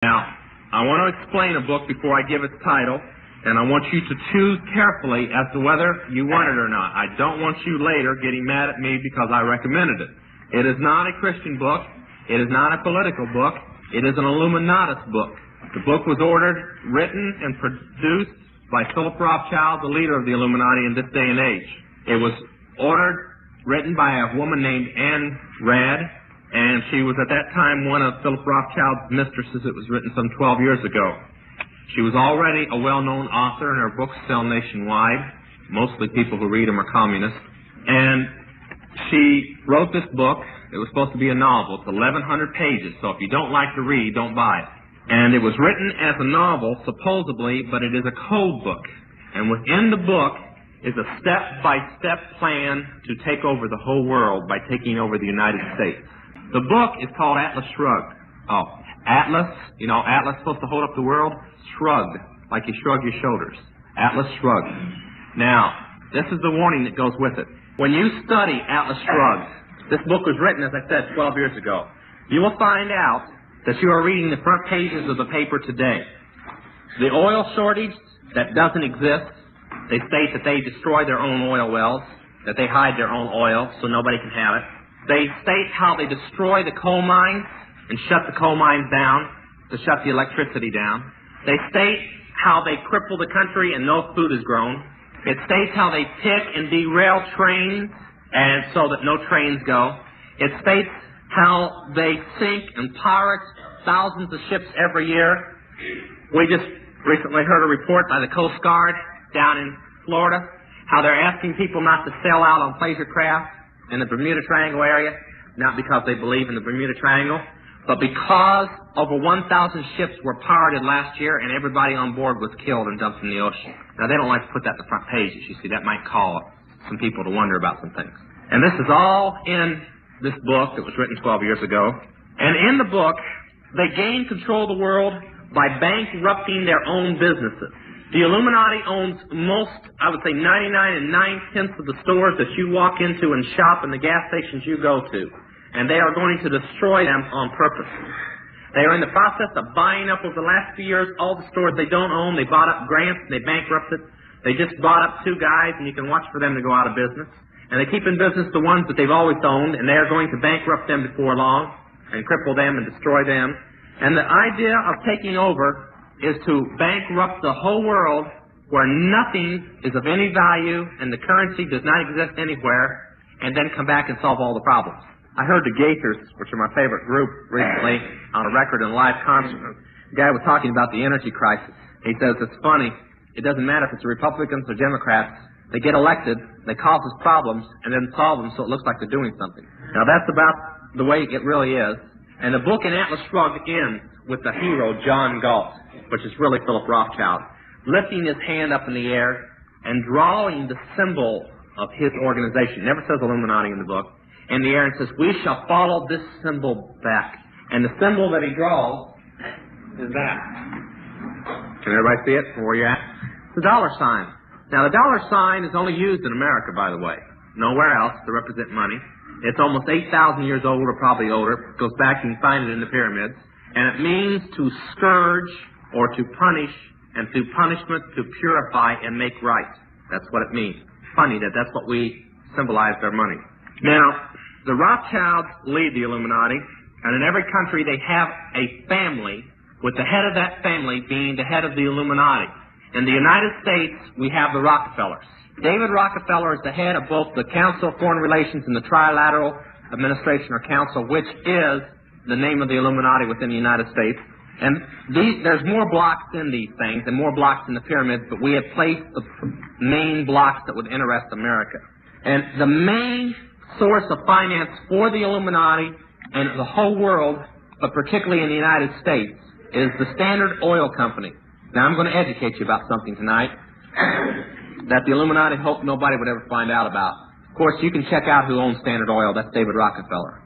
Now, I want to explain a book before I give its title, and I want you to choose carefully as to whether you want it or not. I don't want you later getting mad at me because I recommended it. It is not a Christian book. It is not a political book. It is an Illuminatus book. The book was ordered, written, and produced by Philip Rothschild, the leader of the Illuminati in this day and age. It was ordered, written by a woman named Anne Rad, and she was at that time one of Philip Rothschild's mistresses. It was written some 12 years ago. She was already a well-known author, and her books sell nationwide. Mostly people who read them are communists. And she wrote this book. It was supposed to be a novel. It's 1,100 pages, so if you don't like to read, don't buy it. And it was written as a novel, supposedly, but it is a code book. And within the book is a step-by-step plan to take over the whole world by taking over the United States. The book is called Atlas Shrugged. Oh, Atlas, you know, Atlas supposed to hold up the world? Shrugged, like you shrug your shoulders. Atlas Shrugged. Now, this is the warning that goes with it. When you study Atlas Shrugged, this book was written, as I said, 12 years ago. You will find out that you are reading the front pages of the paper today. The oil shortage that doesn't exist, they state that they destroy their own oil wells, that they hide their own oil so nobody can have it. They state how they destroy the coal mines and shut the coal mines down, to shut the electricity down. They state how they cripple the country and no food is grown. It states how they pick and derail trains and so that no trains go. It states how they sink and pirate thousands of ships every year. We just recently heard a report by the Coast Guard down in Florida, how they're asking people not to sail out on pleasure craft in the Bermuda Triangle area, not because they believe in the Bermuda Triangle, but because over 1,000 ships were pirated last year and everybody on board was killed and dumped in the ocean. Now, they don't like to put that in the front pages. You see, that might cause some people to wonder about some things. And this is all in this book that was written 12 years ago. And in the book, they gain control of the world by bankrupting their own businesses. The Illuminati owns most, I would say 99 9/10 of the stores that you walk into and shop and the gas stations you go to. And they are going to destroy them on purpose. They are in the process of buying up over the last few years all the stores they don't own. They bought up grants and they bankrupted. They just bought up 2 guys and you can watch for them to go out of business. And they keep in business the ones that they've always owned, and they are going to bankrupt them before long and cripple them and destroy them. And the idea of taking over is to bankrupt the whole world where nothing is of any value and the currency does not exist anywhere, and then come back and solve all the problems. I heard the Gators, which are my favorite group, recently on a record in a live concert. The guy was talking about the energy crisis. He says, it's funny, it doesn't matter if it's Republicans or Democrats. They get elected, they cause us problems, and then solve them so it looks like they're doing something. Now, that's about the way it really is. And the book in Atlas Shrugged ends with the hero, John Galt, which is really Philip Rothschild, lifting his hand up in the air and drawing the symbol of his organization. It never says Illuminati in the book. In the air, and says, we shall follow this symbol back. And the symbol that he draws is that. Can everybody see it from where you're at? It's a dollar sign. Now, the dollar sign is only used in America, by the way. Nowhere else to represent money. It's almost 8,000 years old, or probably older. It goes back, you can find it in the pyramids. And it means to scourge or to punish, and through punishment to purify and make right. That's what it means. Funny that that's what we symbolize their money. Now, the Rothschilds lead the Illuminati, and in every country they have a family, with the head of that family being the head of the Illuminati. In the United States, we have the Rockefellers. David Rockefeller is the head of both the Council of Foreign Relations and the Trilateral Administration or Council, which is the name of the Illuminati within the United States. And there's more blocks in these things and more blocks in the pyramids, but we have placed the main blocks that would interest America. And the main source of finance for the Illuminati and the whole world, but particularly in the United States, is the Standard Oil Company. Now, I'm going to educate you about something tonight that the Illuminati hoped nobody would ever find out about. Of course, you can check out who owns Standard Oil. That's David Rockefeller.